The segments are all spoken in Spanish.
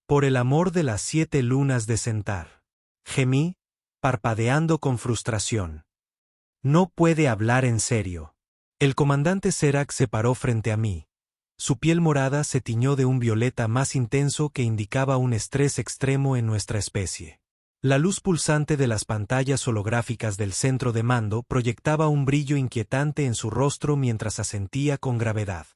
Por el amor de las 7 lunas de Centaur. Gemí, parpadeando con frustración. No puede hablar en serio. El comandante Serac se paró frente a mí. Su piel morada se tiñó de un violeta más intenso que indicaba un estrés extremo en nuestra especie. La luz pulsante de las pantallas holográficas del centro de mando proyectaba un brillo inquietante en su rostro mientras asentía con gravedad.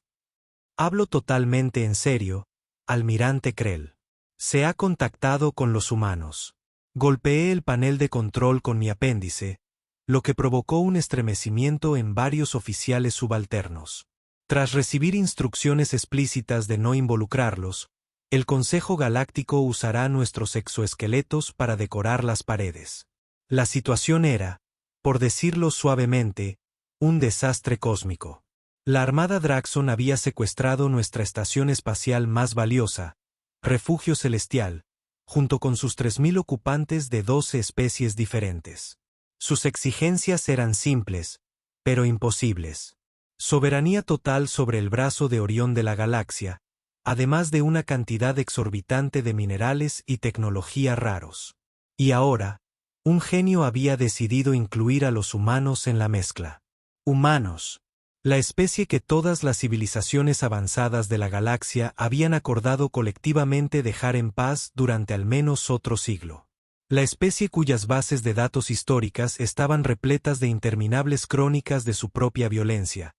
Hablo totalmente en serio, almirante Krell. Se ha contactado con los humanos. Golpeé el panel de control con mi apéndice, lo que provocó un estremecimiento en varios oficiales subalternos. Tras recibir instrucciones explícitas de no involucrarlos, el Consejo Galáctico usará nuestros exoesqueletos para decorar las paredes. La situación era, por decirlo suavemente, un desastre cósmico. La Armada Draxon había secuestrado nuestra estación espacial más valiosa, Refugio Celestial, junto con sus 3000 ocupantes de 12 especies diferentes. Sus exigencias eran simples, pero imposibles. Soberanía total sobre el brazo de Orión de la galaxia, además de una cantidad exorbitante de minerales y tecnología raros. Y ahora, un genio había decidido incluir a los humanos en la mezcla. Humanos. La especie que todas las civilizaciones avanzadas de la galaxia habían acordado colectivamente dejar en paz durante al menos otro siglo. La especie cuyas bases de datos históricas estaban repletas de interminables crónicas de su propia violencia,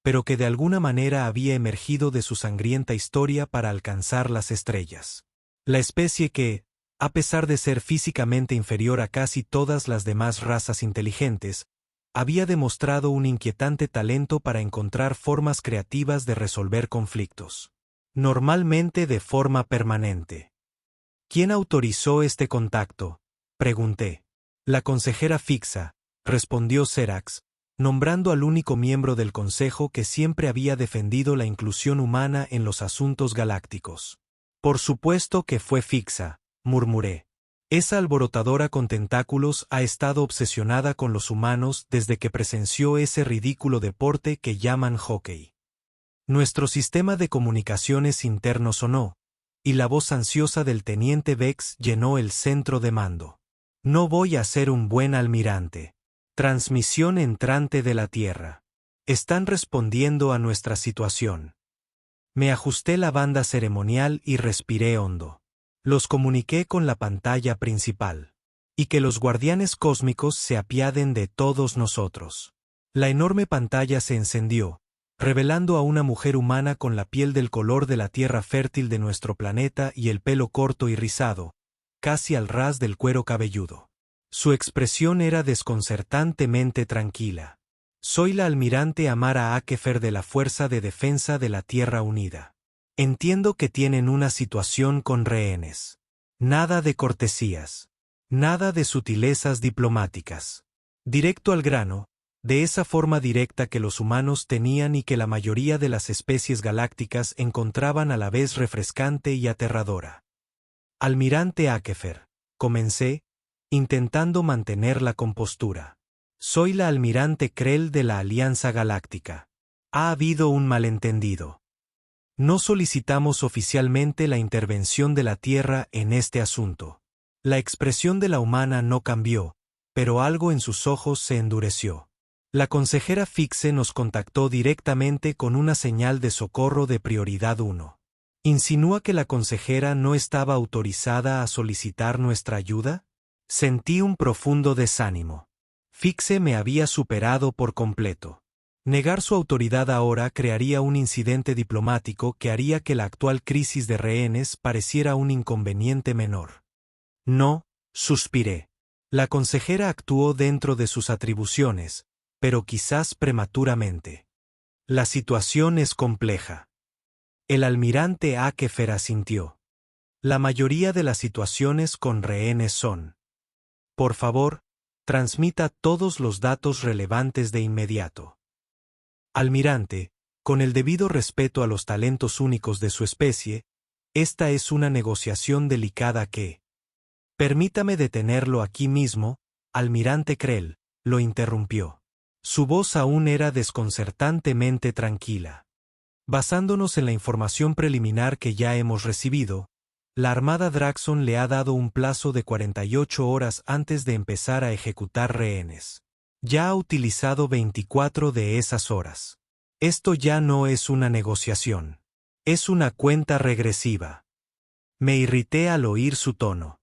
pero que de alguna manera había emergido de su sangrienta historia para alcanzar las estrellas. La especie que, a pesar de ser físicamente inferior a casi todas las demás razas inteligentes, había demostrado un inquietante talento para encontrar formas creativas de resolver conflictos. Normalmente de forma permanente. ¿Quién autorizó este contacto?, pregunté. La consejera Fixa, respondió Serac, nombrando al único miembro del Consejo que siempre había defendido la inclusión humana en los asuntos galácticos. Por supuesto que fue Fixa, murmuré. Esa alborotadora con tentáculos ha estado obsesionada con los humanos desde que presenció ese ridículo deporte que llaman hockey. Nuestro sistema de comunicaciones interno sonó, y la voz ansiosa del teniente Vex llenó el centro de mando. No voy a ser un buen almirante. Transmisión entrante de la Tierra. Están respondiendo a nuestra situación. Me ajusté la banda ceremonial y respiré hondo. Los comuniqué con la pantalla principal. Y que los guardianes cósmicos se apiaden de todos nosotros. La enorme pantalla se encendió, revelando a una mujer humana con la piel del color de la tierra fértil de nuestro planeta y el pelo corto y rizado, casi al ras del cuero cabelludo. Su expresión era desconcertantemente tranquila. Soy la almirante Amara Akefer de la Fuerza de Defensa de la Tierra Unida. Entiendo que tienen una situación con rehenes. Nada de cortesías. Nada de sutilezas diplomáticas. Directo al grano, de esa forma directa que los humanos tenían y que la mayoría de las especies galácticas encontraban a la vez refrescante y aterradora. Almirante Akefer, comencé, intentando mantener la compostura. Soy la almirante Krell de la Alianza Galáctica. Ha habido un malentendido. No solicitamos oficialmente la intervención de la Tierra en este asunto. La expresión de la humana no cambió, pero algo en sus ojos se endureció. La consejera Fixe nos contactó directamente con una señal de socorro de prioridad 1. ¿Insinúa que la consejera no estaba autorizada a solicitar nuestra ayuda? Sentí un profundo desánimo. Fixe me había superado por completo. Negar su autoridad ahora crearía un incidente diplomático que haría que la actual crisis de rehenes pareciera un inconveniente menor. No, suspiré. La consejera actuó dentro de sus atribuciones, pero quizás prematuramente. La situación es compleja. El almirante Akefer asintió. La mayoría de las situaciones con rehenes son. Por favor, transmita todos los datos relevantes de inmediato. Almirante, con el debido respeto a los talentos únicos de su especie, esta es una negociación delicada que... Permítame detenerlo aquí mismo, almirante Krell, lo interrumpió. Su voz aún era desconcertantemente tranquila. Basándonos en la información preliminar que ya hemos recibido, La Armada Draxon le ha dado un plazo de 48 horas antes de empezar a ejecutar rehenes. Ya ha utilizado 24 de esas horas. Esto ya no es una negociación. Es una cuenta regresiva. Me irrité al oír su tono.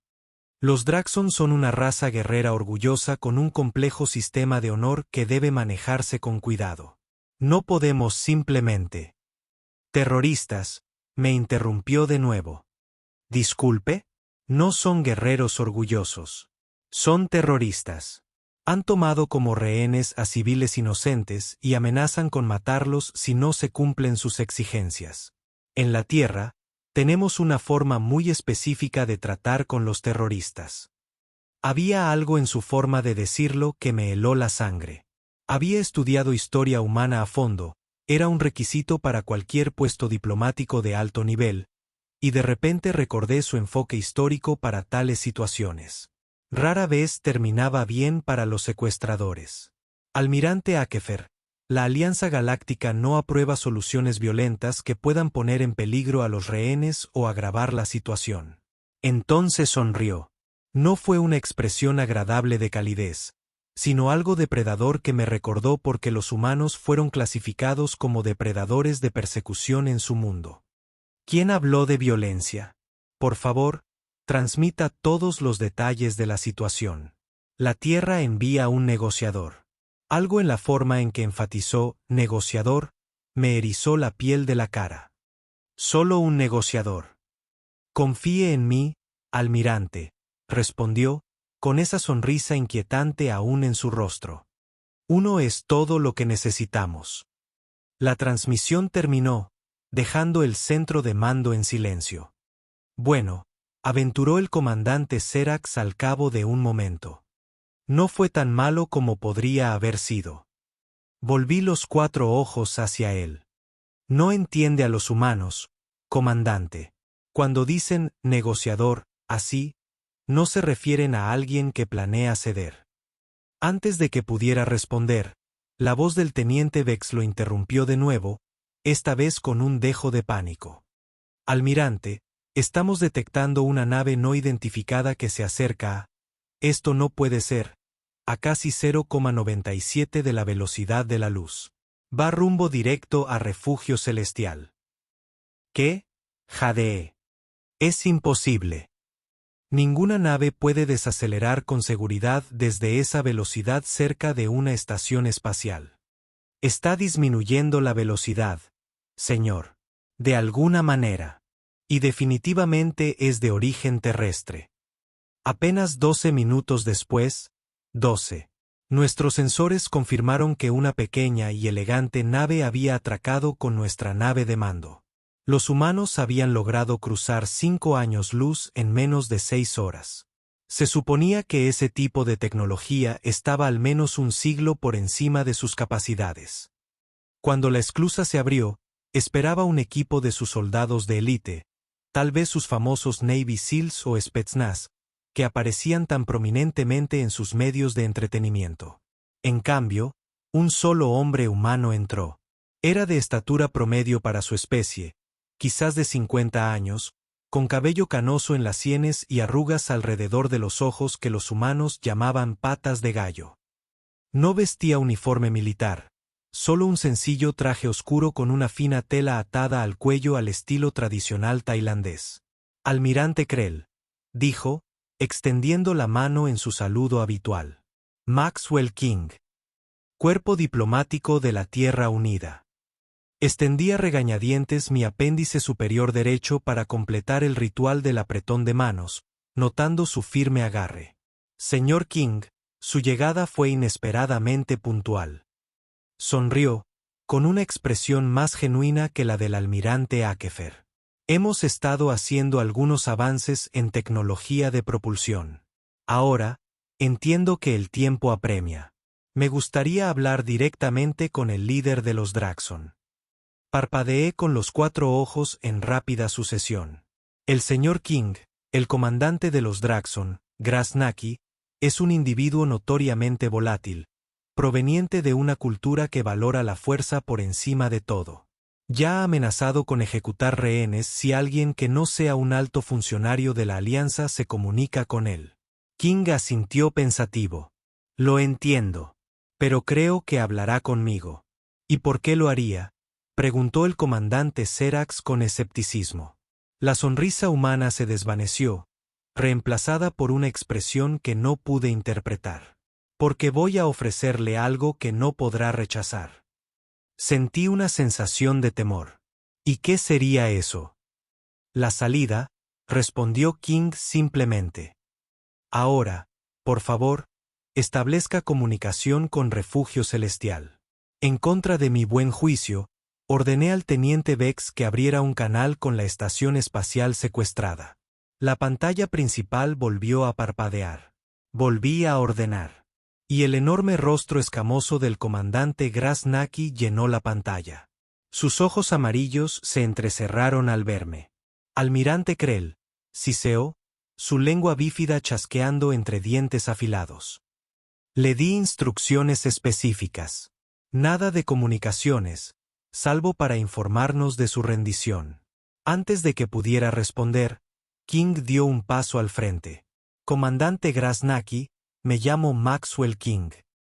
Los Draxon son una raza guerrera orgullosa con un complejo sistema de honor que debe manejarse con cuidado. No podemos simplemente. Terroristas, me interrumpió de nuevo. Disculpe, no son guerreros orgullosos. Son terroristas. Han tomado como rehenes a civiles inocentes y amenazan con matarlos si no se cumplen sus exigencias. En la Tierra, tenemos una forma muy específica de tratar con los terroristas. Había algo en su forma de decirlo que me heló la sangre. Había estudiado historia humana a fondo, era un requisito para cualquier puesto diplomático de alto nivel, y de repente recordé su enfoque histórico para tales situaciones. Rara vez terminaba bien para los secuestradores. Almirante Akefer, la Alianza Galáctica no aprueba soluciones violentas que puedan poner en peligro a los rehenes o agravar la situación. Entonces sonrió. No fue una expresión agradable de calidez, sino algo depredador que me recordó porque los humanos fueron clasificados como depredadores de persecución en su mundo. ¿Quién habló de violencia? Por favor, transmita todos los detalles de la situación. La Tierra envía un negociador. Algo en la forma en que enfatizó negociador me erizó la piel de la cara. Solo un negociador. Confíe en mí, almirante, respondió, con esa sonrisa inquietante aún en su rostro. Uno es todo lo que necesitamos. La transmisión terminó, dejando el centro de mando en silencio. Bueno, aventuró el comandante Serax al cabo de un momento. No fue tan malo como podría haber sido. Volví los 4 ojos hacia él. No entiende a los humanos, comandante. Cuando dicen negociador, así, no se refieren a alguien que planea ceder. Antes de que pudiera responder, la voz del teniente Vex lo interrumpió de nuevo, esta vez con un dejo de pánico. Almirante, estamos detectando una nave no identificada que se acerca a... Esto no puede ser. A casi 0,97 de la velocidad de la luz. Va rumbo directo a Refugio Celestial. ¿Qué? Jadeé. Es imposible. Ninguna nave puede desacelerar con seguridad desde esa velocidad cerca de una estación espacial. Está disminuyendo la velocidad, señor. De alguna manera. Y definitivamente es de origen terrestre. Apenas 12 minutos después, 12. Nuestros sensores confirmaron que una pequeña y elegante nave había atracado con nuestra nave de mando. Los humanos habían logrado cruzar 5 años luz en menos de 6 horas. Se suponía que ese tipo de tecnología estaba al menos un siglo por encima de sus capacidades. Cuando la esclusa se abrió, esperaba un equipo de sus soldados de élite, tal vez sus famosos Navy SEALs o Spetsnaz, que aparecían tan prominentemente en sus medios de entretenimiento. En cambio, un solo hombre humano entró. Era de estatura promedio para su especie, quizás de 50 años, con cabello canoso en las sienes y arrugas alrededor de los ojos que los humanos llamaban patas de gallo. No vestía uniforme militar, solo un sencillo traje oscuro con una fina tela atada al cuello al estilo tradicional tailandés. Almirante Krell, dijo, extendiendo la mano en su saludo habitual. Maxwell King. Cuerpo Diplomático de la Tierra Unida. Extendí a regañadientes mi apéndice superior derecho para completar el ritual del apretón de manos, notando su firme agarre. Señor King, su llegada fue inesperadamente puntual. Sonrió, con una expresión más genuina que la del almirante Akefer. Hemos estado haciendo algunos avances en tecnología de propulsión. Ahora, entiendo que el tiempo apremia. Me gustaría hablar directamente con el líder de los Draxon. Parpadeé con los 4 ojos en rápida sucesión. El señor King, el comandante de los Draxon, Grasnaki, es un individuo notoriamente volátil, proveniente de una cultura que valora la fuerza por encima de todo. Ya ha amenazado con ejecutar rehenes si alguien que no sea un alto funcionario de la Alianza se comunica con él. King asintió pensativo. Lo entiendo. Pero creo que hablará conmigo. ¿Y por qué lo haría?, preguntó el comandante Serax con escepticismo. La sonrisa humana se desvaneció, reemplazada por una expresión que no pude interpretar. Porque voy a ofrecerle algo que no podrá rechazar. Sentí una sensación de temor. ¿Y qué sería eso? La salida, respondió King simplemente. Ahora, por favor, establezca comunicación con Refugio Celestial. En contra de mi buen juicio, ordené al teniente Vex que abriera un canal con la estación espacial secuestrada. La pantalla principal volvió a parpadear. Volví a ordenar. Y el enorme rostro escamoso del comandante Grasnaki llenó la pantalla. Sus ojos amarillos se entrecerraron al verme. Almirante Krell, siseó, su lengua bífida chasqueando entre dientes afilados. Le di instrucciones específicas. Nada de comunicaciones, salvo para informarnos de su rendición. Antes de que pudiera responder, King dio un paso al frente. Comandante Grasnaki, me llamo Maxwell King.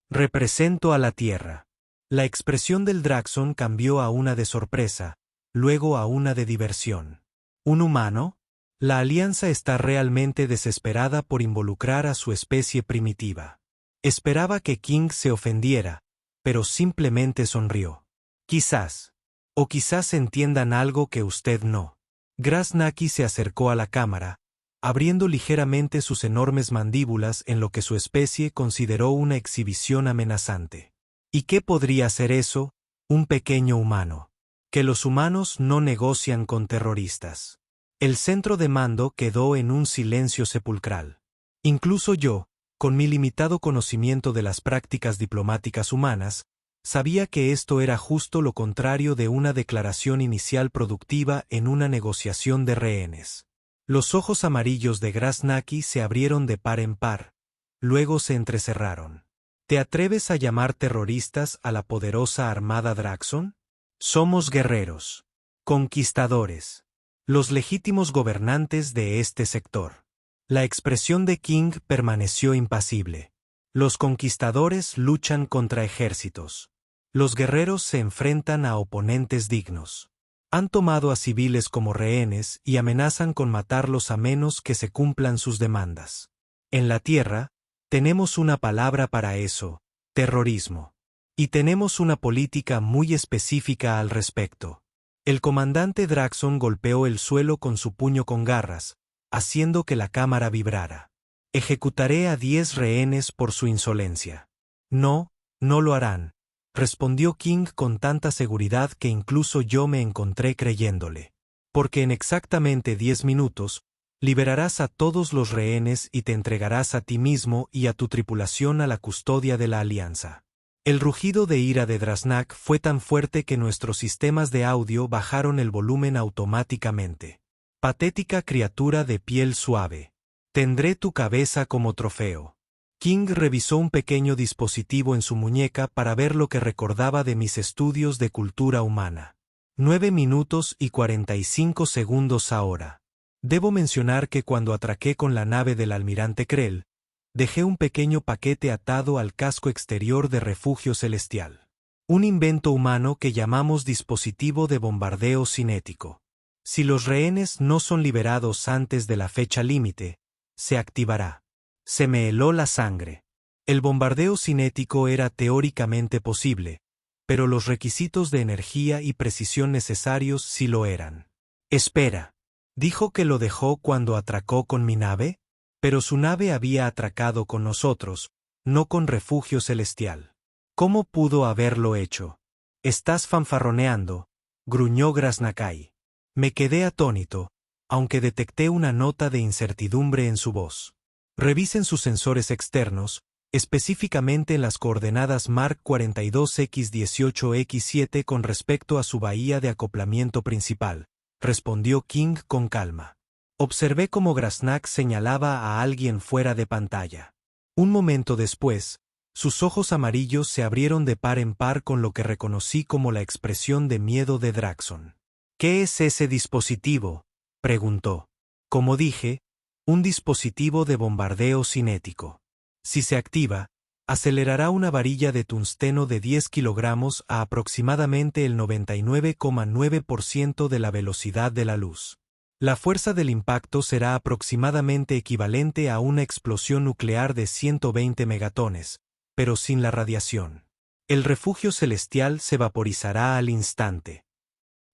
Represento a la Tierra. La expresión del Draxon cambió a una de sorpresa, luego a una de diversión. ¿Un humano? La Alianza está realmente desesperada por involucrar a su especie primitiva. Esperaba que King se ofendiera, pero simplemente sonrió. Quizás. O quizás entiendan algo que usted no. Grasnaki se acercó a la cámara, abriendo ligeramente sus enormes mandíbulas en lo que su especie consideró una exhibición amenazante. ¿Y qué podría ser eso? Un pequeño humano. Que los humanos no negocian con terroristas. El centro de mando quedó en un silencio sepulcral. Incluso yo, con mi limitado conocimiento de las prácticas diplomáticas humanas, sabía que esto era justo lo contrario de una declaración inicial productiva en una negociación de rehenes. Los ojos amarillos de Grasnaki se abrieron de par en par, luego se entrecerraron. ¿Te atreves a llamar terroristas a la poderosa armada Draxon? Somos guerreros, conquistadores, los legítimos gobernantes de este sector. La expresión de King permaneció impasible. Los conquistadores luchan contra ejércitos. Los guerreros se enfrentan a oponentes dignos. Han tomado a civiles como rehenes y amenazan con matarlos a menos que se cumplan sus demandas. En la Tierra, tenemos una palabra para eso: terrorismo. Y tenemos una política muy específica al respecto. El comandante Draxon golpeó el suelo con su puño con garras, haciendo que la cámara vibrara. Ejecutaré a 10 rehenes por su insolencia. No, no lo harán, respondió King con tanta seguridad que incluso yo me encontré creyéndole. Porque en exactamente 10 minutos, liberarás a todos los rehenes y te entregarás a ti mismo y a tu tripulación a la custodia de la Alianza. El rugido de ira de Drasnak fue tan fuerte que nuestros sistemas de audio bajaron el volumen automáticamente. Patética criatura de piel suave. Tendré tu cabeza como trofeo. King revisó un pequeño dispositivo en su muñeca para ver lo que recordaba de mis estudios de cultura humana. 9 minutos y 45 segundos ahora. Debo mencionar que cuando atraqué con la nave del almirante Krell, dejé un pequeño paquete atado al casco exterior de Refugio Celestial. Un invento humano que llamamos dispositivo de bombardeo cinético. Si los rehenes no son liberados antes de la fecha límite, se activará. Se me heló la sangre. El bombardeo cinético era teóricamente posible, pero los requisitos de energía y precisión necesarios sí lo eran. Espera. ¿Dijo que lo dejó cuando atracó con mi nave? Pero su nave había atracado con nosotros, no con Refugio Celestial. ¿Cómo pudo haberlo hecho? Estás fanfarroneando, gruñó Grasnakai. Me quedé atónito, aunque detecté una nota de incertidumbre en su voz. Revisen sus sensores externos, específicamente en las coordenadas Mark 42X18X7 con respecto a su bahía de acoplamiento principal, respondió King con calma. Observé cómo Grasnak señalaba a alguien fuera de pantalla. Un momento después, Sus ojos amarillos se abrieron de par en par con lo que reconocí como la expresión de miedo de Draxon. ¿Qué es ese dispositivo?, preguntó. Como dije, un dispositivo de bombardeo cinético. Si se activa, acelerará una varilla de tungsteno de 10 kilogramos a aproximadamente el 99,9% de la velocidad de la luz. La fuerza del impacto será aproximadamente equivalente a una explosión nuclear de 120 megatones, pero sin la radiación. El refugio celestial se vaporizará al instante.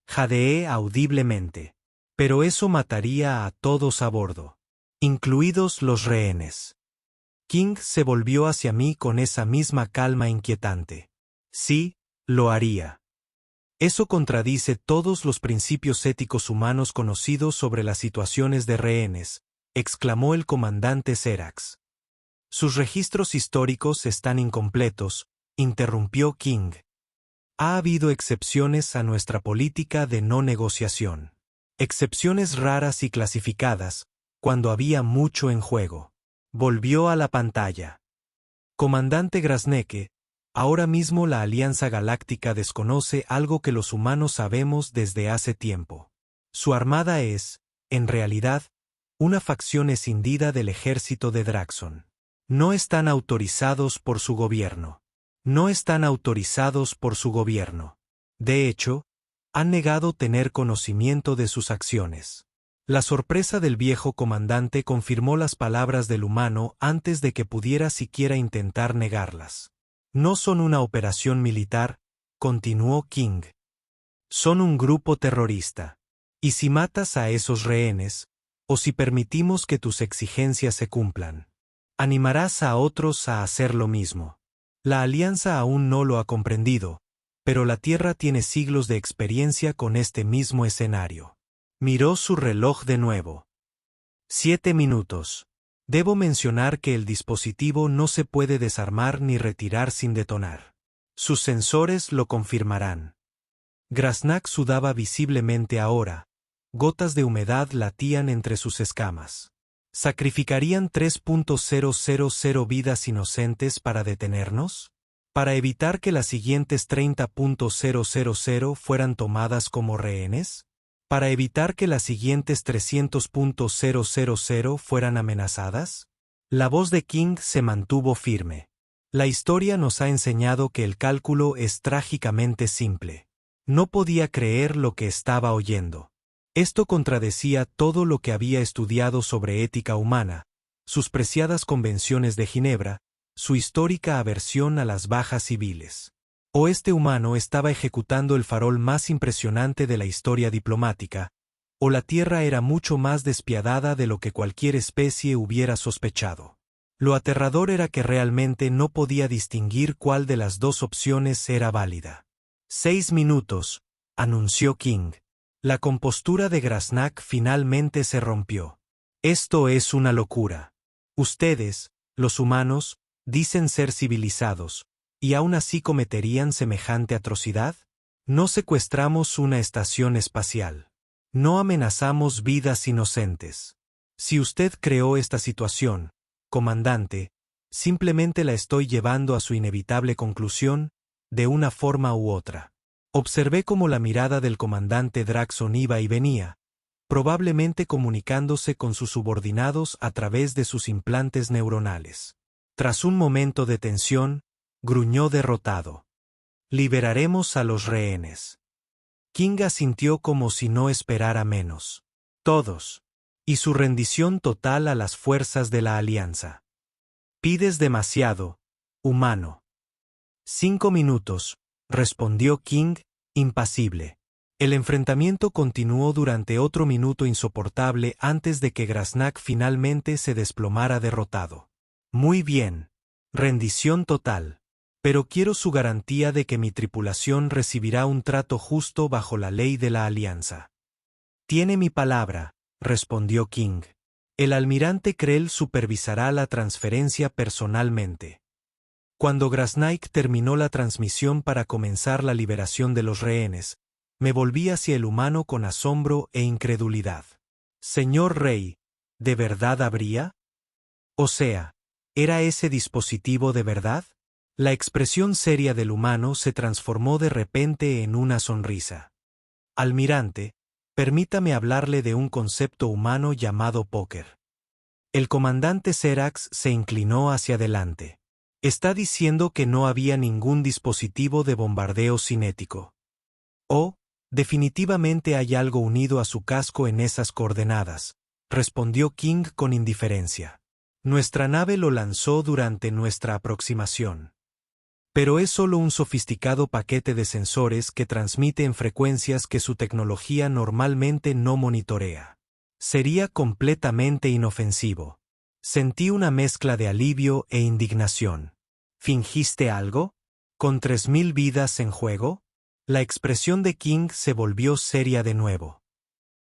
Jadeé audiblemente. Pero eso mataría a todos a bordo, incluidos los rehenes. King se volvió hacia mí con esa misma calma inquietante. Sí, lo haría. Eso contradice todos los principios éticos humanos conocidos sobre las situaciones de rehenes, exclamó el comandante Serax. Sus registros históricos están incompletos, interrumpió King. Ha habido excepciones a nuestra política de no negociación. Excepciones raras y clasificadas, cuando había mucho en juego. Volvió a la pantalla. Comandante Grasnecke, ahora mismo la Alianza Galáctica desconoce algo que los humanos sabemos desde hace tiempo. Su armada es, en realidad, una facción escindida del ejército de Draxon. No están autorizados por su gobierno. No están autorizados por su gobierno. De hecho, han negado tener conocimiento de sus acciones. La sorpresa del viejo comandante confirmó las palabras del humano antes de que pudiera siquiera intentar negarlas. No son una operación militar, continuó King. Son un grupo terrorista. Y si matas a esos rehenes, o si permitimos que tus exigencias se cumplan, animarás a otros a hacer lo mismo. La Alianza aún no lo ha comprendido, pero la Tierra tiene siglos de experiencia con este mismo escenario. Miró su reloj de nuevo. 7 minutos. Debo mencionar que el dispositivo no se puede desarmar ni retirar sin detonar. Sus sensores lo confirmarán. Grasnak sudaba visiblemente ahora. Gotas de humedad latían entre sus escamas. ¿Sacrificarían 3.000 vidas inocentes para detenernos? ¿Para evitar que las siguientes 30.000 fueran tomadas como rehenes? ¿Para evitar que las siguientes 300.000 fueran amenazadas? La voz de King se mantuvo firme. La historia nos ha enseñado que el cálculo es trágicamente simple. No podía creer lo que estaba oyendo. Esto contradecía todo lo que había estudiado sobre ética humana, sus preciadas convenciones de Ginebra, su histórica aversión a las bajas civiles. O este humano estaba ejecutando el farol más impresionante de la historia diplomática, o la Tierra era mucho más despiadada de lo que cualquier especie hubiera sospechado. Lo aterrador era que realmente no podía distinguir cuál de las dos opciones era válida. 6 minutos, anunció King. La compostura de Grasnak finalmente se rompió. Esto es una locura. Ustedes, los humanos, dicen ser civilizados, ¿y aún así cometerían semejante atrocidad? No secuestramos una estación espacial. No amenazamos vidas inocentes. Si usted creó esta situación, comandante, simplemente la estoy llevando a su inevitable conclusión, de una forma u otra. Observé cómo la mirada del comandante Draxon iba y venía, probablemente comunicándose con sus subordinados a través de sus implantes neuronales. Tras un momento de tensión, gruñó derrotado. Liberaremos a los rehenes. King asintió como si no esperara menos. Todos. Y su rendición total a las fuerzas de la Alianza. Pides demasiado, humano. 5 minutos, respondió King, impasible. El enfrentamiento continuó durante otro minuto insoportable antes de que Grasnak finalmente se desplomara derrotado. Muy bien. Rendición total. Pero quiero su garantía de que mi tripulación recibirá un trato justo bajo la ley de la Alianza. Tiene mi palabra, respondió King. El almirante Krell supervisará la transferencia personalmente. Cuando Grasnak terminó la transmisión para comenzar la liberación de los rehenes, me volví hacia el humano con asombro e incredulidad. Señor Rey, ¿de verdad habría? O sea, ¿era ese dispositivo de verdad? La expresión seria del humano se transformó de repente en una sonrisa. Almirante, permítame hablarle de un concepto humano llamado póker. El comandante Serax se inclinó hacia adelante. Está diciendo que no había ningún dispositivo de bombardeo cinético. Oh, definitivamente hay algo unido a su casco en esas coordenadas, respondió King con indiferencia. Nuestra nave lo lanzó durante nuestra aproximación. Pero es solo un sofisticado paquete de sensores que transmite en frecuencias que su tecnología normalmente no monitorea. Sería completamente inofensivo. Sentí una mezcla de alivio e indignación. ¿Fingiste algo? ¿Con 3000 vidas en juego? La expresión de King se volvió seria de nuevo.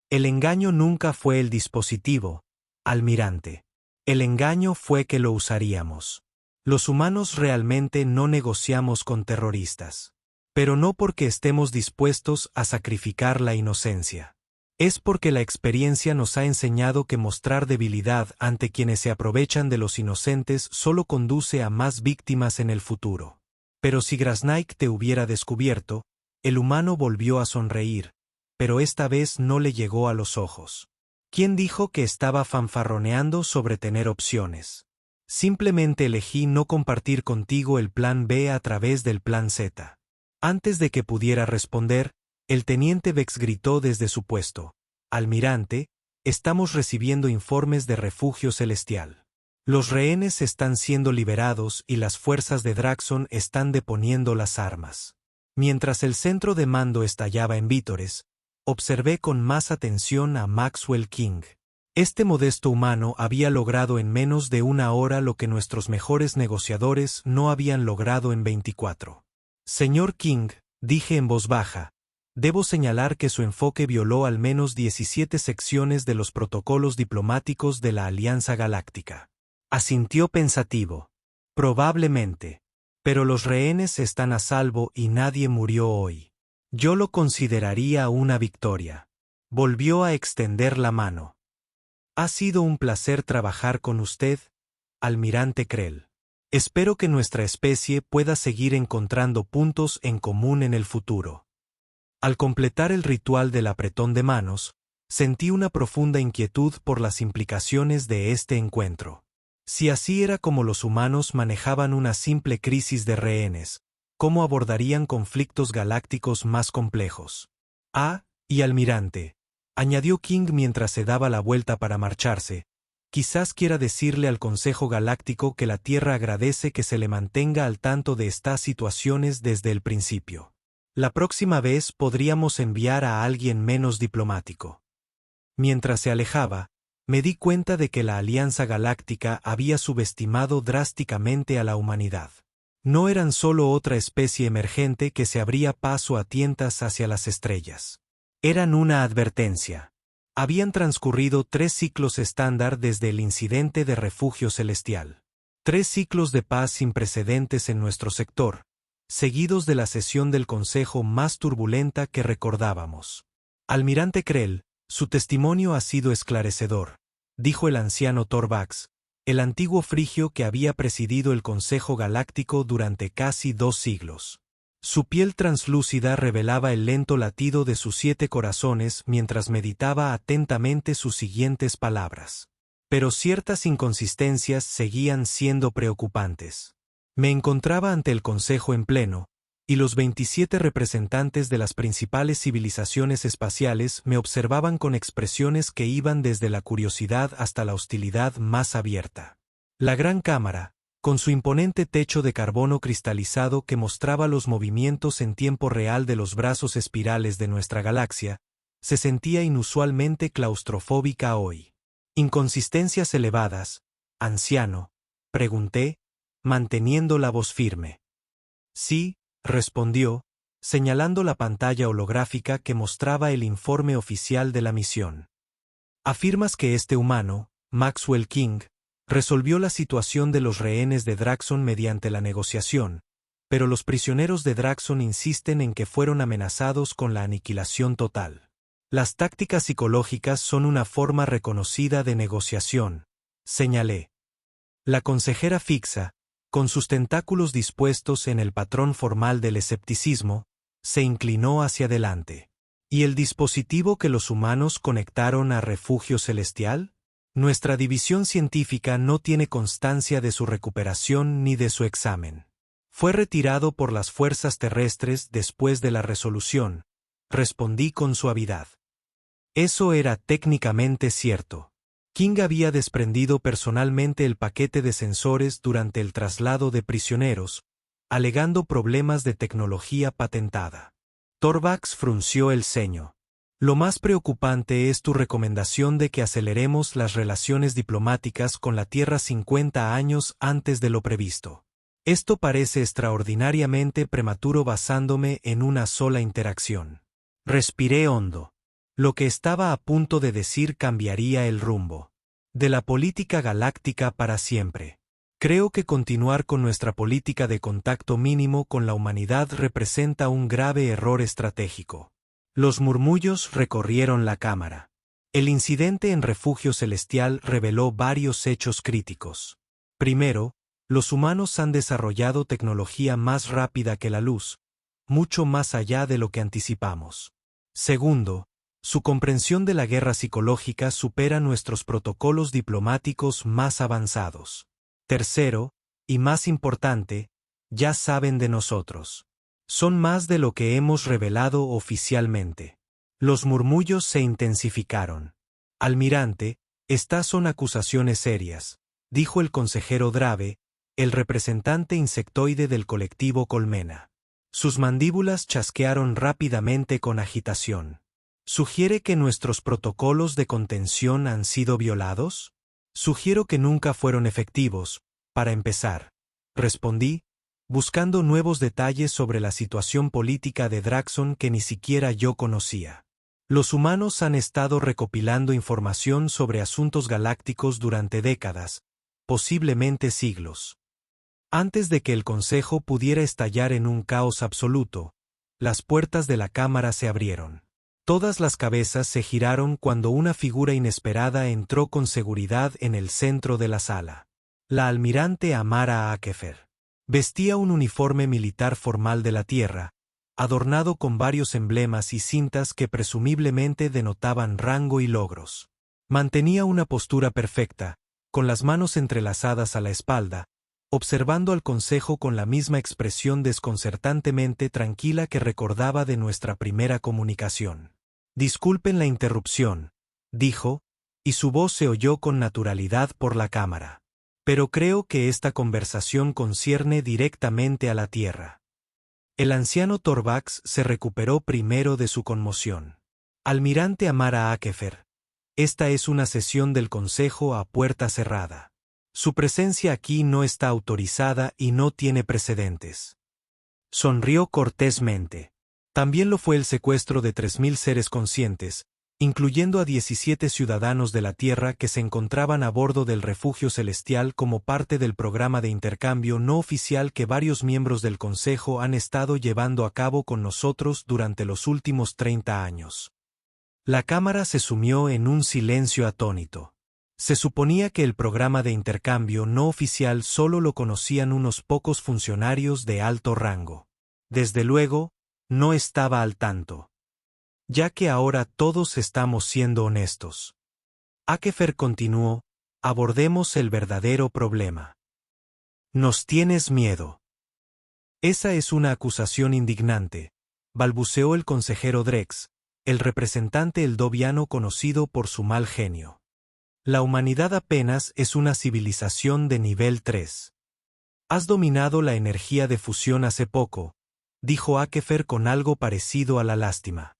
El engaño nunca fue el dispositivo, almirante. El engaño fue que lo usaríamos. Los humanos realmente no negociamos con terroristas. Pero no porque estemos dispuestos a sacrificar la inocencia. Es porque la experiencia nos ha enseñado que mostrar debilidad ante quienes se aprovechan de los inocentes solo conduce a más víctimas en el futuro. Pero si Grasnaik te hubiera descubierto, el humano volvió a sonreír, pero esta vez no le llegó a los ojos. ¿Quién dijo que estaba fanfarroneando sobre tener opciones? Simplemente elegí no compartir contigo el plan B a través del plan Z. Antes de que pudiera responder, el teniente Vex gritó desde su puesto: Almirante, estamos recibiendo informes de Refugio Celestial. Los rehenes están siendo liberados y las fuerzas de Draxon están deponiendo las armas. Mientras el centro de mando estallaba en vítores, observé con más atención a Maxwell King. Este modesto humano había logrado en menos de una hora lo que nuestros mejores negociadores no habían logrado en 24. Señor King, dije en voz baja, debo señalar que su enfoque violó al menos 17 secciones de los protocolos diplomáticos de la Alianza Galáctica. Asintió pensativo. Probablemente. Pero los rehenes están a salvo y nadie murió hoy. Yo lo consideraría una victoria. Volvió a extender la mano. Ha sido un placer trabajar con usted, almirante Krell. Espero que nuestra especie pueda seguir encontrando puntos en común en el futuro. Al completar el ritual del apretón de manos, sentí una profunda inquietud por las implicaciones de este encuentro. Si así era como los humanos manejaban una simple crisis de rehenes, ¿cómo abordarían conflictos galácticos más complejos? Y almirante, añadió King mientras se daba la vuelta para marcharse, quizás quiera decirle al Consejo Galáctico que la Tierra agradece que se le mantenga al tanto de estas situaciones desde el principio. La próxima vez podríamos enviar a alguien menos diplomático. Mientras se alejaba, me di cuenta de que la Alianza Galáctica había subestimado drásticamente a la humanidad. No eran solo otra especie emergente que se abría paso a tientas hacia las estrellas. Eran una advertencia. Habían transcurrido 3 ciclos estándar desde el incidente de Refugio Celestial. 3 ciclos de paz sin precedentes en nuestro sector, seguidos de la sesión del Consejo más turbulenta que recordábamos. Almirante Krell, su testimonio ha sido esclarecedor, dijo el anciano Torvax, el antiguo frigio que había presidido el Consejo Galáctico durante casi 2 siglos. Su piel translúcida revelaba el lento latido de sus 7 corazones mientras meditaba atentamente sus siguientes palabras. Pero ciertas inconsistencias seguían siendo preocupantes. Me encontraba ante el Consejo en pleno, y los 27 representantes de las principales civilizaciones espaciales me observaban con expresiones que iban desde la curiosidad hasta la hostilidad más abierta. La gran cámara, con su imponente techo de carbono cristalizado que mostraba los movimientos en tiempo real de los brazos espirales de nuestra galaxia, se sentía inusualmente claustrofóbica hoy. ¿Inconsistencias elevadas, anciano?, pregunté, manteniendo la voz firme. Sí, respondió, señalando la pantalla holográfica que mostraba el informe oficial de la misión. Afirmas que este humano, Maxwell King, resolvió la situación de los rehenes de Draxon mediante la negociación, pero los prisioneros de Draxon insisten en que fueron amenazados con la aniquilación total. Las tácticas psicológicas son una forma reconocida de negociación, señalé. La consejera fixa, con sus tentáculos dispuestos en el patrón formal del escepticismo, se inclinó hacia adelante. ¿Y el dispositivo que los humanos conectaron a Refugio Celestial? Nuestra división científica no tiene constancia de su recuperación ni de su examen. Fue retirado por las fuerzas terrestres después de la resolución, respondí con suavidad. Eso era técnicamente cierto. King había desprendido personalmente el paquete de sensores durante el traslado de prisioneros, alegando problemas de tecnología patentada. Torvax frunció el ceño. Lo más preocupante es tu recomendación de que aceleremos las relaciones diplomáticas con la Tierra 50 años antes de lo previsto. Esto parece extraordinariamente prematuro basándome en una sola interacción. Respiré hondo. Lo que estaba a punto de decir cambiaría el rumbo de la política galáctica para siempre. Creo que continuar con nuestra política de contacto mínimo con la humanidad representa un grave error estratégico. Los murmullos recorrieron la cámara. El incidente en Refugio Celestial reveló varios hechos críticos. Primero, los humanos han desarrollado tecnología más rápida que la luz, mucho más allá de lo que anticipamos. Segundo, su comprensión de la guerra psicológica supera nuestros protocolos diplomáticos más avanzados. Tercero, y más importante, ya saben de nosotros. Son más de lo que hemos revelado oficialmente. Los murmullos se intensificaron. Almirante, estas son acusaciones serias, dijo el consejero Drave, el representante insectoide del colectivo Colmena. Sus mandíbulas chasquearon rápidamente con agitación. ¿Sugiere que nuestros protocolos de contención han sido violados? Sugiero que nunca fueron efectivos, para empezar. Respondí, buscando nuevos detalles sobre la situación política de Draxon que ni siquiera yo conocía. Los humanos han estado recopilando información sobre asuntos galácticos durante décadas, posiblemente siglos. Antes de que el Consejo pudiera estallar en un caos absoluto, las puertas de la cámara se abrieron. Todas las cabezas se giraron cuando una figura inesperada entró con seguridad en el centro de la sala. La almirante Amara Akefer. Vestía un uniforme militar formal de la Tierra, adornado con varios emblemas y cintas que presumiblemente denotaban rango y logros. Mantenía una postura perfecta, con las manos entrelazadas a la espalda, observando al consejo con la misma expresión desconcertantemente tranquila que recordaba de nuestra primera comunicación. Disculpen la interrupción, dijo, y su voz se oyó con naturalidad por la cámara. Pero creo que esta conversación concierne directamente a la Tierra. El anciano Torvax se recuperó primero de su conmoción. Almirante Amara Akefer, esta es una sesión del Consejo a puerta cerrada. Su presencia aquí no está autorizada y no tiene precedentes. Sonrió cortésmente. También lo fue el secuestro de 3.000 seres conscientes, incluyendo a 17 ciudadanos de la Tierra que se encontraban a bordo del Refugio Celestial como parte del programa de intercambio no oficial que varios miembros del Consejo han estado llevando a cabo con nosotros durante los últimos 30 años. La cámara se sumió en un silencio atónito. Se suponía que el programa de intercambio no oficial solo lo conocían unos pocos funcionarios de alto rango. Desde luego, no estaba al tanto. Ya que ahora todos estamos siendo honestos. Akefer continuó, abordemos el verdadero problema. Nos tienes miedo. Esa es una acusación indignante, balbuceó el consejero Drex, el representante eldoviano conocido por su mal genio. La humanidad apenas es una civilización de nivel 3. Has dominado la energía de fusión hace poco, dijo Akefer con algo parecido a la lástima.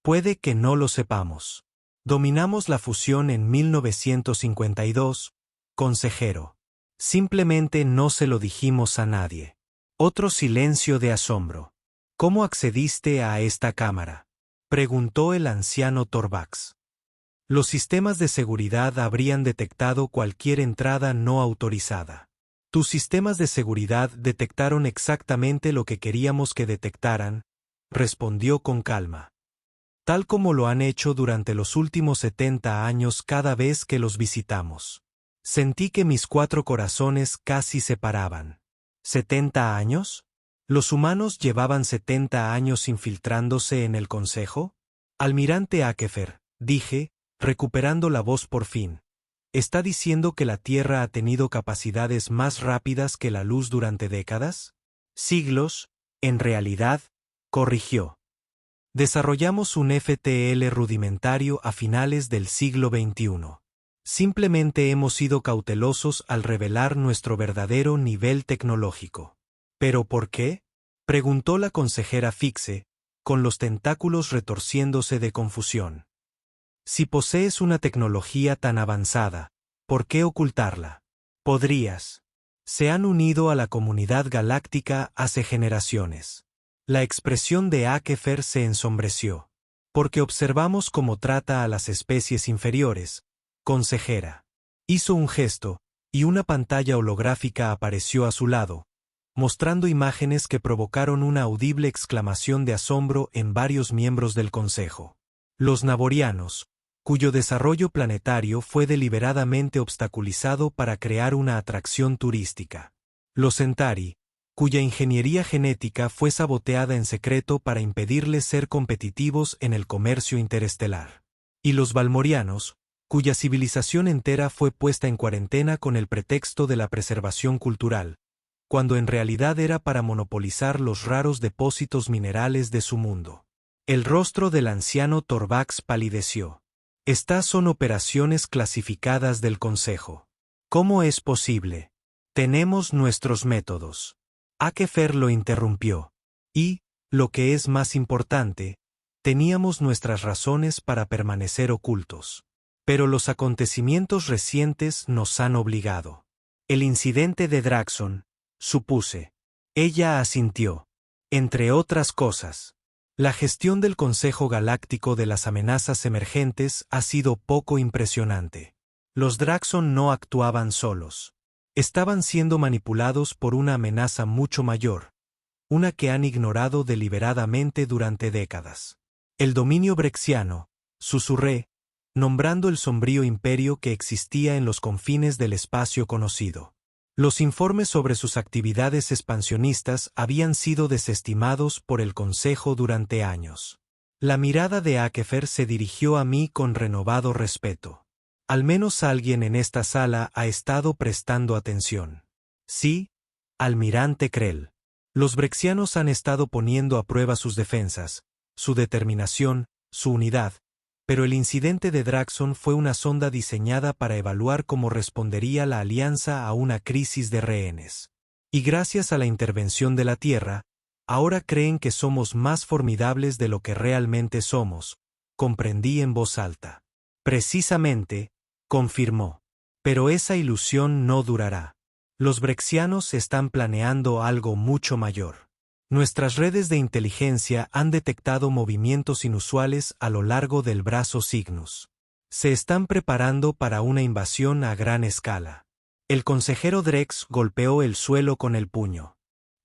Puede que no lo sepamos. Dominamos la fusión en 1952, consejero. Simplemente no se lo dijimos a nadie. Otro silencio de asombro. ¿Cómo accediste a esta cámara?, preguntó el anciano Torvax. Los sistemas de seguridad habrían detectado cualquier entrada no autorizada. Tus sistemas de seguridad detectaron exactamente lo que queríamos que detectaran, respondió con calma. Tal como lo han hecho durante los últimos 70 años cada vez que los visitamos. Sentí que mis 4 corazones casi se paraban. ¿70 años? ¿Los humanos llevaban 70 años infiltrándose en el Consejo? Almirante Akefer, dije, recuperando la voz por fin. ¿Está diciendo que la Tierra ha tenido capacidades más rápidas que la luz durante décadas? Siglos, en realidad, corrigió. Desarrollamos un FTL rudimentario a finales del siglo XXI. Simplemente hemos sido cautelosos al revelar nuestro verdadero nivel tecnológico. ¿Pero por qué?, preguntó la consejera Fixe, con los tentáculos retorciéndose de confusión. Si posees una tecnología tan avanzada, ¿por qué ocultarla? Podrías. Se han unido a la comunidad galáctica hace generaciones. La expresión de Akefer se ensombreció. Porque observamos cómo trata a las especies inferiores, consejera. Hizo un gesto, y una pantalla holográfica apareció a su lado, mostrando imágenes que provocaron una audible exclamación de asombro en varios miembros del Consejo. Los naborianos, cuyo desarrollo planetario fue deliberadamente obstaculizado para crear una atracción turística. Los Centauri, cuya ingeniería genética fue saboteada en secreto para impedirles ser competitivos en el comercio interestelar. Y los Valmorianos, cuya civilización entera fue puesta en cuarentena con el pretexto de la preservación cultural, cuando en realidad era para monopolizar los raros depósitos minerales de su mundo. El rostro del anciano Torvax palideció. Estas son operaciones clasificadas del Consejo. ¿Cómo es posible? Tenemos nuestros métodos. Akefer lo interrumpió. Y, lo que es más importante, teníamos nuestras razones para permanecer ocultos. Pero los acontecimientos recientes nos han obligado. El incidente de Draxon, supuse. Ella asintió. Entre otras cosas. La gestión del Consejo Galáctico de las amenazas emergentes ha sido poco impresionante. Los Draxon no actuaban solos. Estaban siendo manipulados por una amenaza mucho mayor, una que han ignorado deliberadamente durante décadas. El dominio brexiano, susurré, nombrando el sombrío imperio que existía en los confines del espacio conocido. Los informes sobre sus actividades expansionistas habían sido desestimados por el Consejo durante años. La mirada de Akefer se dirigió a mí con renovado respeto. Al menos alguien en esta sala ha estado prestando atención. Sí, almirante Krell. Los brexianos han estado poniendo a prueba sus defensas, su determinación, su unidad, pero el incidente de Draxon fue una sonda diseñada para evaluar cómo respondería la Alianza a una crisis de rehenes. Y gracias a la intervención de la Tierra, ahora creen que somos más formidables de lo que realmente somos, comprendí en voz alta. Precisamente, confirmó. Pero esa ilusión no durará. Los brexianos están planeando algo mucho mayor. Nuestras redes de inteligencia han detectado movimientos inusuales a lo largo del brazo Cygnus. Se están preparando para una invasión a gran escala. El consejero Drex golpeó el suelo con el puño.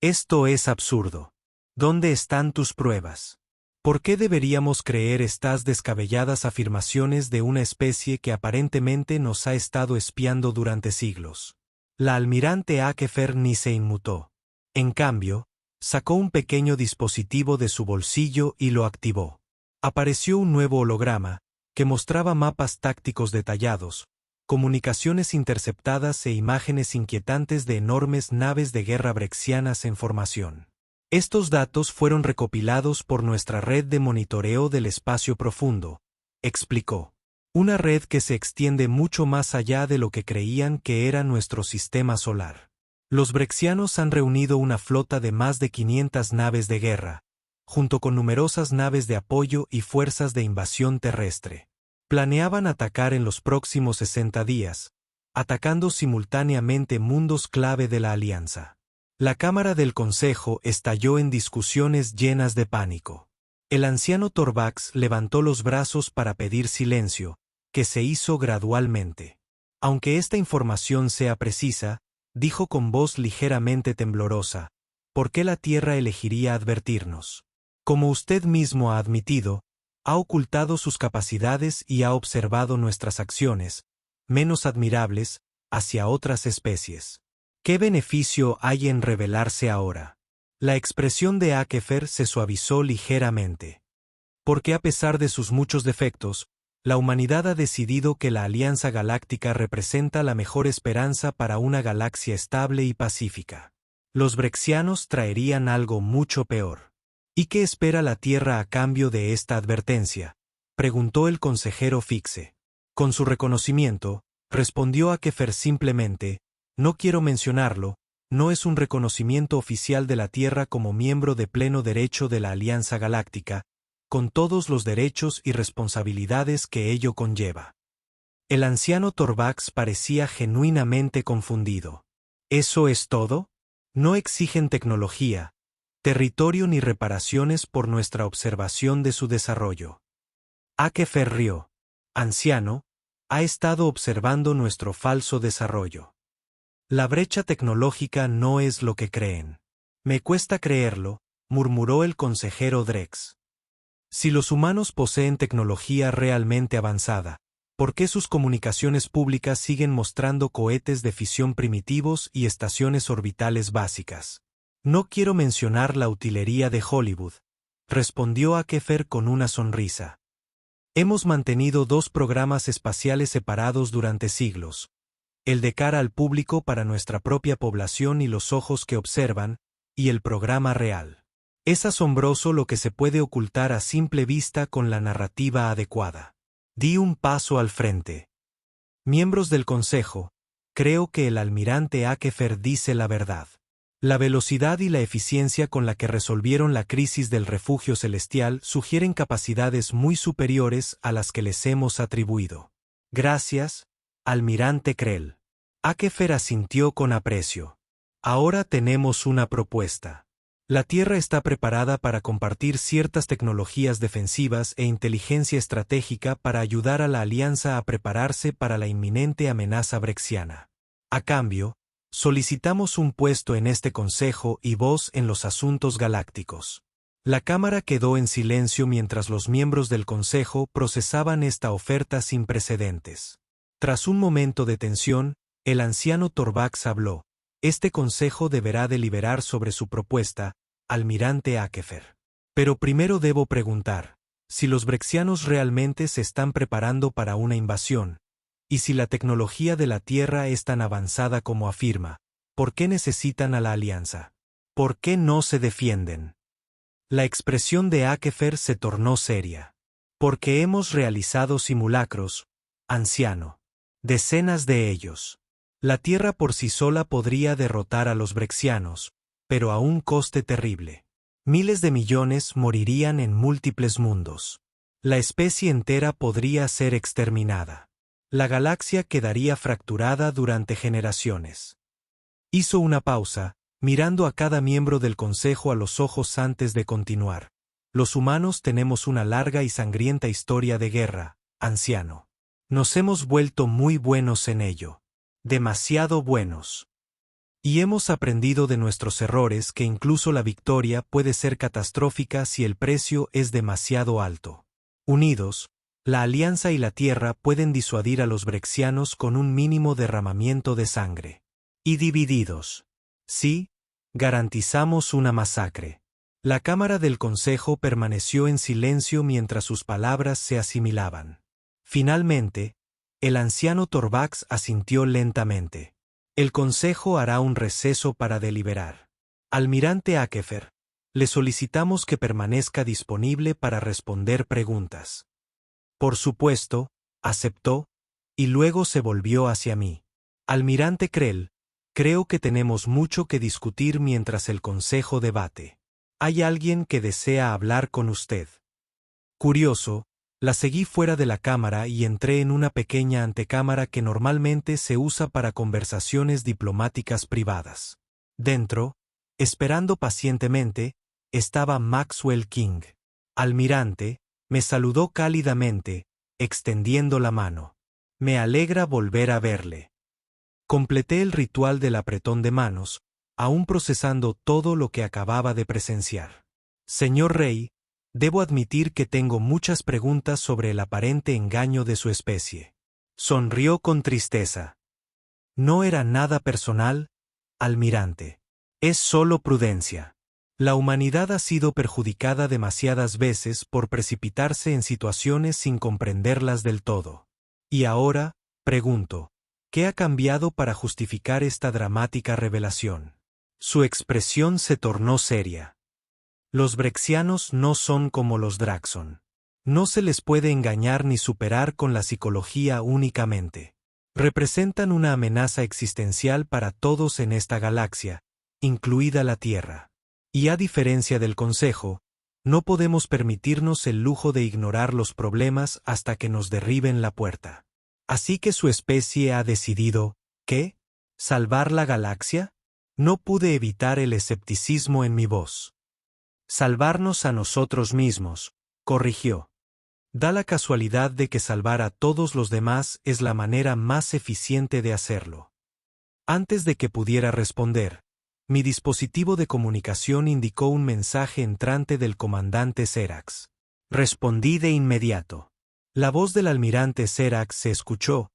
Esto es absurdo. ¿Dónde están tus pruebas? ¿Por qué deberíamos creer estas descabelladas afirmaciones de una especie que aparentemente nos ha estado espiando durante siglos? La almirante Akefer ni se inmutó. En cambio, sacó un pequeño dispositivo de su bolsillo y lo activó. Apareció un nuevo holograma, que mostraba mapas tácticos detallados, comunicaciones interceptadas e imágenes inquietantes de enormes naves de guerra brexianas en formación. Estos datos fueron recopilados por nuestra red de monitoreo del espacio profundo, explicó. Una red que se extiende mucho más allá de lo que creían que era nuestro sistema solar. Los brexianos han reunido una flota de más de 500 naves de guerra, junto con numerosas naves de apoyo y fuerzas de invasión terrestre. Planeaban atacar en los próximos 60 días, atacando simultáneamente mundos clave de la Alianza. La Cámara del Consejo estalló en discusiones llenas de pánico. El anciano Torvax levantó los brazos para pedir silencio, que se hizo gradualmente. Aunque esta información sea precisa, dijo con voz ligeramente temblorosa, ¿por qué la Tierra elegiría advertirnos? Como usted mismo ha admitido, ha ocultado sus capacidades y ha observado nuestras acciones, menos admirables, hacia otras especies. ¿Qué beneficio hay en rebelarse ahora? La expresión de Akefer se suavizó ligeramente. Porque a pesar de sus muchos defectos, la humanidad ha decidido que la Alianza Galáctica representa la mejor esperanza para una galaxia estable y pacífica. Los brexianos traerían algo mucho peor. ¿Y qué espera la Tierra a cambio de esta advertencia?, preguntó el consejero Fixe. Con su reconocimiento, respondió Akefer simplemente: no quiero mencionarlo, no es un reconocimiento oficial de la Tierra como miembro de pleno derecho de la Alianza Galáctica, con todos los derechos y responsabilidades que ello conlleva. El anciano Torvax parecía genuinamente confundido. ¿Eso es todo? No exigen tecnología, territorio ni reparaciones por nuestra observación de su desarrollo. Akefer rió. Anciano, ha estado observando nuestro falso desarrollo. La brecha tecnológica no es lo que creen. Me cuesta creerlo, murmuró el consejero Drex. Si los humanos poseen tecnología realmente avanzada, ¿por qué sus comunicaciones públicas siguen mostrando cohetes de fisión primitivos y estaciones orbitales básicas? No quiero mencionar la utilería de Hollywood, respondió Akefer con una sonrisa. Hemos mantenido dos programas espaciales separados durante siglos. El de cara al público para nuestra propia población y los ojos que observan, y el programa real. Es asombroso lo que se puede ocultar a simple vista con la narrativa adecuada. Di un paso al frente. Miembros del Consejo, creo que el almirante Akefer dice la verdad. La velocidad y la eficiencia con la que resolvieron la crisis del refugio celestial sugieren capacidades muy superiores a las que les hemos atribuido. Gracias, almirante Krell. Akefer asintió con aprecio. Ahora tenemos una propuesta. La Tierra está preparada para compartir ciertas tecnologías defensivas e inteligencia estratégica para ayudar a la Alianza a prepararse para la inminente amenaza brexiana. A cambio, solicitamos un puesto en este Consejo y voz en los asuntos galácticos. La Cámara quedó en silencio mientras los miembros del Consejo procesaban esta oferta sin precedentes. Tras un momento de tensión, el anciano Torvax habló. Este Consejo deberá deliberar sobre su propuesta, almirante Akefer. Pero primero debo preguntar, si los brexianos realmente se están preparando para una invasión, y si la tecnología de la Tierra es tan avanzada como afirma, ¿por qué necesitan a la Alianza? ¿Por qué no se defienden? La expresión de Akefer se tornó seria. Porque hemos realizado simulacros, anciano. Decenas de ellos. La Tierra por sí sola podría derrotar a los brexianos, pero a un coste terrible. Miles de millones morirían en múltiples mundos. La especie entera podría ser exterminada. La galaxia quedaría fracturada durante generaciones. Hizo una pausa, mirando a cada miembro del Consejo a los ojos antes de continuar. Los humanos tenemos una larga y sangrienta historia de guerra, anciano. Nos hemos vuelto muy buenos en ello. Demasiado buenos. Y hemos aprendido de nuestros errores que incluso la victoria puede ser catastrófica si el precio es demasiado alto. Unidos, la Alianza y la Tierra pueden disuadir a los brexianos con un mínimo derramamiento de sangre. Y divididos. Sí, garantizamos una masacre. La Cámara del Consejo permaneció en silencio mientras sus palabras se asimilaban. Finalmente, el anciano Torvax asintió lentamente. El Consejo hará un receso para deliberar. Almirante Akefer, le solicitamos que permanezca disponible para responder preguntas. Por supuesto, aceptó, y luego se volvió hacia mí. Almirante Krell, creo que tenemos mucho que discutir mientras el Consejo debate. ¿Hay alguien que desea hablar con usted? Curioso, la seguí fuera de la cámara y entré en una pequeña antecámara que normalmente se usa para conversaciones diplomáticas privadas. Dentro, esperando pacientemente, estaba Maxwell King. Almirante, me saludó cálidamente, extendiendo la mano. Me alegra volver a verle. Completé el ritual del apretón de manos, aún procesando todo lo que acababa de presenciar. Señor Rey, debo admitir que tengo muchas preguntas sobre el aparente engaño de su especie. Sonrió con tristeza. No era nada personal, almirante. Es solo prudencia. La humanidad ha sido perjudicada demasiadas veces por precipitarse en situaciones sin comprenderlas del todo. Y ahora, pregunto, ¿qué ha cambiado para justificar esta dramática revelación? Su expresión se tornó seria. Los brexianos no son como los Draxon. No se les puede engañar ni superar con la psicología únicamente. Representan una amenaza existencial para todos en esta galaxia, incluida la Tierra. Y a diferencia del Consejo, no podemos permitirnos el lujo de ignorar los problemas hasta que nos derriben la puerta. Así que su especie ha decidido, ¿qué? ¿Salvar la galaxia? No pude evitar el escepticismo en mi voz. Salvarnos a nosotros mismos, corrigió. Da la casualidad de que salvar a todos los demás es la manera más eficiente de hacerlo. Antes de que pudiera responder, mi dispositivo de comunicación indicó un mensaje entrante del comandante Serax. Respondí de inmediato. La voz del almirante Serax se escuchó,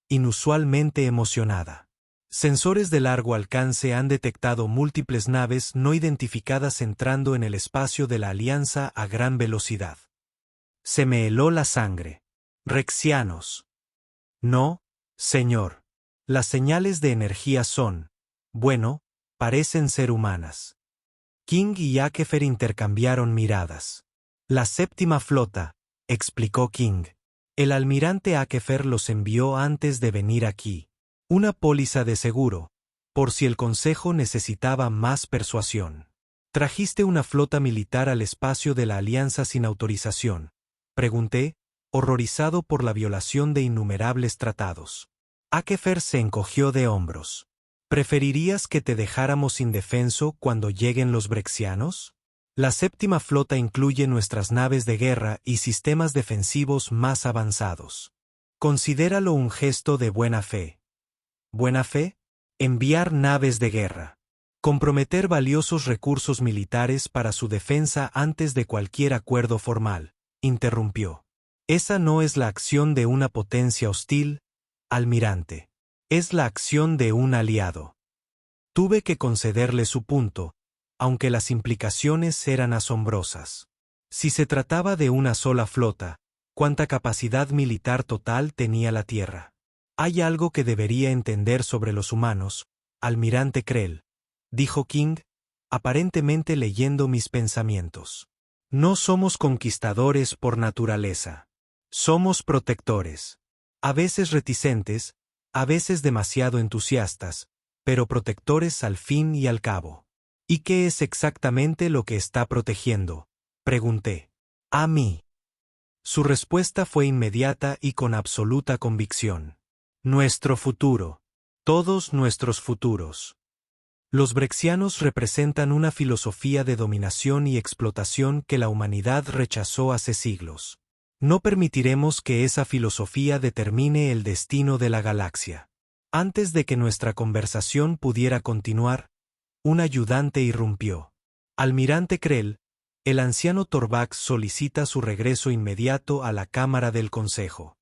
inusualmente emocionada. Sensores de largo alcance han detectado múltiples naves no identificadas entrando en el espacio de la Alianza a gran velocidad. Se me heló la sangre. Rexianos. No, señor. Las señales de energía son, bueno, parecen ser humanas. King y Akefer intercambiaron miradas. La séptima flota, explicó King. El almirante Akefer los envió antes de venir aquí. Una póliza de seguro, por si el Consejo necesitaba más persuasión. ¿Trajiste una flota militar al espacio de la Alianza sin autorización?, pregunté, horrorizado por la violación de innumerables tratados. Akefer se encogió de hombros. ¿Preferirías que te dejáramos indefenso cuando lleguen los brexianos? La séptima flota incluye nuestras naves de guerra y sistemas defensivos más avanzados. Considéralo un gesto de buena fe. ¿Buena fe? Enviar naves de guerra. Comprometer valiosos recursos militares para su defensa antes de cualquier acuerdo formal, interrumpió. Esa no es la acción de una potencia hostil, almirante. Es la acción de un aliado. Tuve que concederle su punto, aunque las implicaciones eran asombrosas. Si se trataba de una sola flota, ¿cuánta capacidad militar total tenía la Tierra? Hay algo que debería entender sobre los humanos, almirante Krell, dijo King, aparentemente leyendo mis pensamientos. No somos conquistadores por naturaleza. Somos protectores. A veces reticentes, a veces demasiado entusiastas, pero protectores al fin y al cabo. ¿Y qué es exactamente lo que está protegiendo?, pregunté. A mí. Su respuesta fue inmediata y con absoluta convicción. Nuestro futuro. Todos nuestros futuros. Los brexianos representan una filosofía de dominación y explotación que la humanidad rechazó hace siglos. No permitiremos que esa filosofía determine el destino de la galaxia. Antes de que nuestra conversación pudiera continuar, un ayudante irrumpió. Almirante Krell, el anciano Torvax solicita su regreso inmediato a la Cámara del Consejo.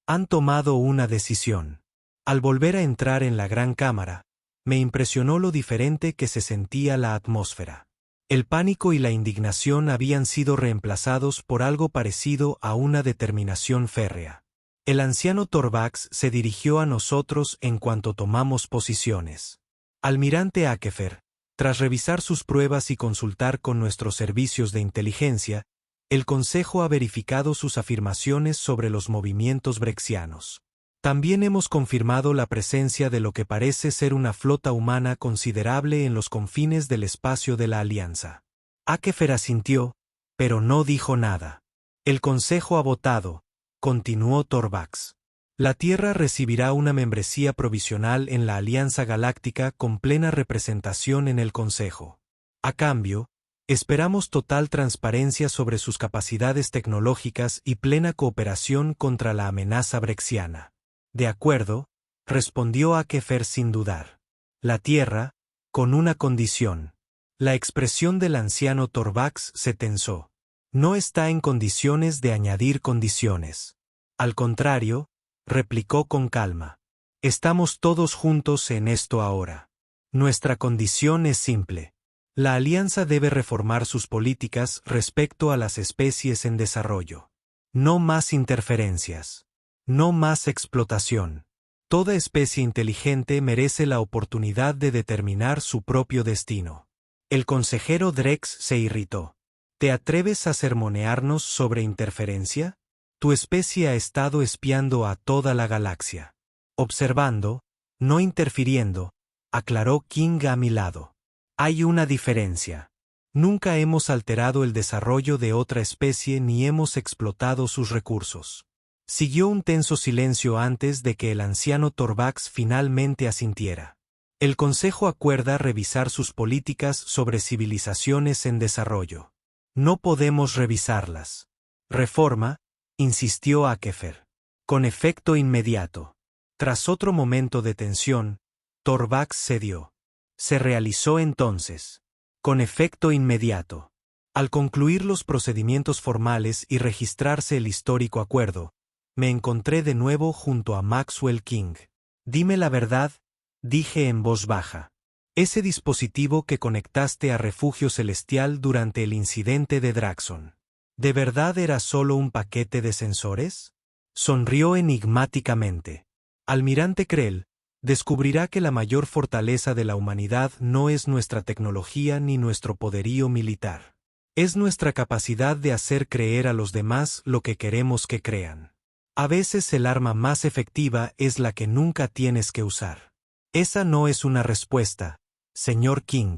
Han tomado una decisión. Al volver a entrar en la Gran Cámara, me impresionó lo diferente que se sentía la atmósfera. El pánico y la indignación habían sido reemplazados por algo parecido a una determinación férrea. El anciano Torvax se dirigió a nosotros en cuanto tomamos posiciones. Almirante Akefer, tras revisar sus pruebas y consultar con nuestros servicios de inteligencia, el Consejo ha verificado sus afirmaciones sobre los movimientos brexianos. También hemos confirmado la presencia de lo que parece ser una flota humana considerable en los confines del espacio de la Alianza. Akefer asintió, pero no dijo nada. El Consejo ha votado, continuó Torvax. La Tierra recibirá una membresía provisional en la Alianza Galáctica con plena representación en el Consejo. A cambio, esperamos total transparencia sobre sus capacidades tecnológicas y plena cooperación contra la amenaza brexiana. De acuerdo, respondió Akefer sin dudar. La Tierra, con una condición. La expresión del anciano Torvax se tensó. No está en condiciones de añadir condiciones. Al contrario, replicó con calma. Estamos todos juntos en esto ahora. Nuestra condición es simple. La Alianza debe reformar sus políticas respecto a las especies en desarrollo. No más interferencias. No más explotación. Toda especie inteligente merece la oportunidad de determinar su propio destino. El consejero Drex se irritó. ¿Te atreves a sermonearnos sobre interferencia? Tu especie ha estado espiando a toda la galaxia. Observando, no interfiriendo, aclaró King a mi lado. Hay una diferencia. Nunca hemos alterado el desarrollo de otra especie ni hemos explotado sus recursos. Siguió un tenso silencio antes de que el anciano Torvax finalmente asintiera. El Consejo acuerda revisar sus políticas sobre civilizaciones en desarrollo. No podemos revisarlas. Reforma, insistió Akefer. Con efecto inmediato. Tras otro momento de tensión, Torvax cedió. Se realizó entonces. Con efecto inmediato. Al concluir los procedimientos formales y registrarse el histórico acuerdo, me encontré de nuevo junto a Maxwell King. Dime la verdad, dije en voz baja. Ese dispositivo que conectaste a Refugio Celestial durante el incidente de Draxon, ¿de verdad era solo un paquete de sensores? Sonrió enigmáticamente. Almirante Krell, descubrirá que la mayor fortaleza de la humanidad no es nuestra tecnología ni nuestro poderío militar. Es nuestra capacidad de hacer creer a los demás lo que queremos que crean. A veces el arma más efectiva es la que nunca tienes que usar. Esa no es una respuesta, señor King.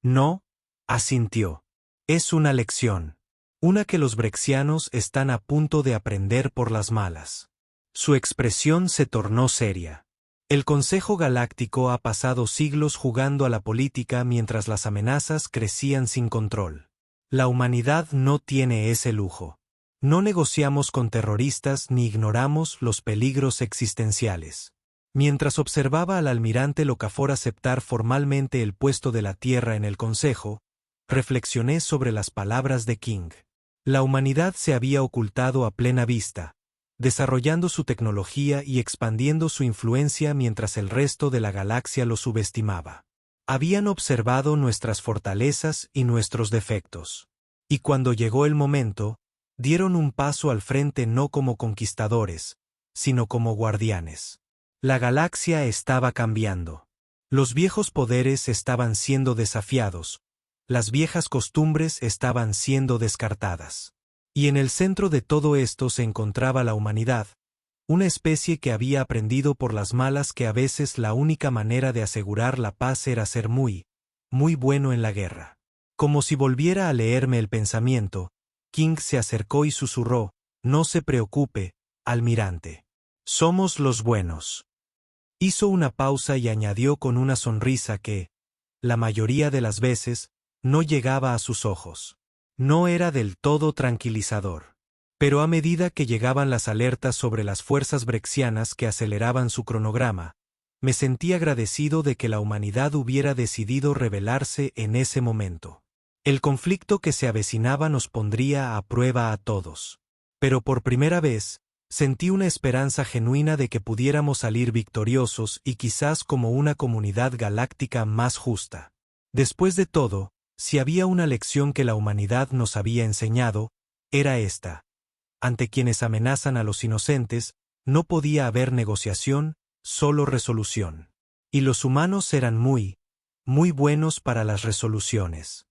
No, asintió. Es una lección. Una que los brexianos están a punto de aprender por las malas. Su expresión se tornó seria. El Consejo Galáctico ha pasado siglos jugando a la política mientras las amenazas crecían sin control. La humanidad no tiene ese lujo. No negociamos con terroristas ni ignoramos los peligros existenciales. Mientras observaba al almirante Locafor aceptar formalmente el puesto de la Tierra en el Consejo, reflexioné sobre las palabras de King. La humanidad se había ocultado a plena vista, desarrollando su tecnología y expandiendo su influencia mientras el resto de la galaxia lo subestimaba. Habían observado nuestras fortalezas y nuestros defectos. Y cuando llegó el momento, dieron un paso al frente no como conquistadores, sino como guardianes. La galaxia estaba cambiando. Los viejos poderes estaban siendo desafiados, las viejas costumbres estaban siendo descartadas. Y en el centro de todo esto se encontraba la humanidad, una especie que había aprendido por las malas que a veces la única manera de asegurar la paz era ser muy bueno en la guerra. Como si volviera a leerme el pensamiento, King se acercó y susurró, «No se preocupe, almirante. Somos los buenos». Hizo una pausa y añadió con una sonrisa que, la mayoría de las veces, no llegaba a sus ojos. No era del todo tranquilizador. Pero a medida que llegaban las alertas sobre las fuerzas brexianas que aceleraban su cronograma, me sentí agradecido de que la humanidad hubiera decidido rebelarse en ese momento. El conflicto que se avecinaba nos pondría a prueba a todos. Pero por primera vez, sentí una esperanza genuina de que pudiéramos salir victoriosos y quizás como una comunidad galáctica más justa. Después de todo, si había una lección que la humanidad nos había enseñado, era esta. Ante quienes amenazan a los inocentes, no podía haber negociación, solo resolución. Y los humanos eran muy buenos para las resoluciones.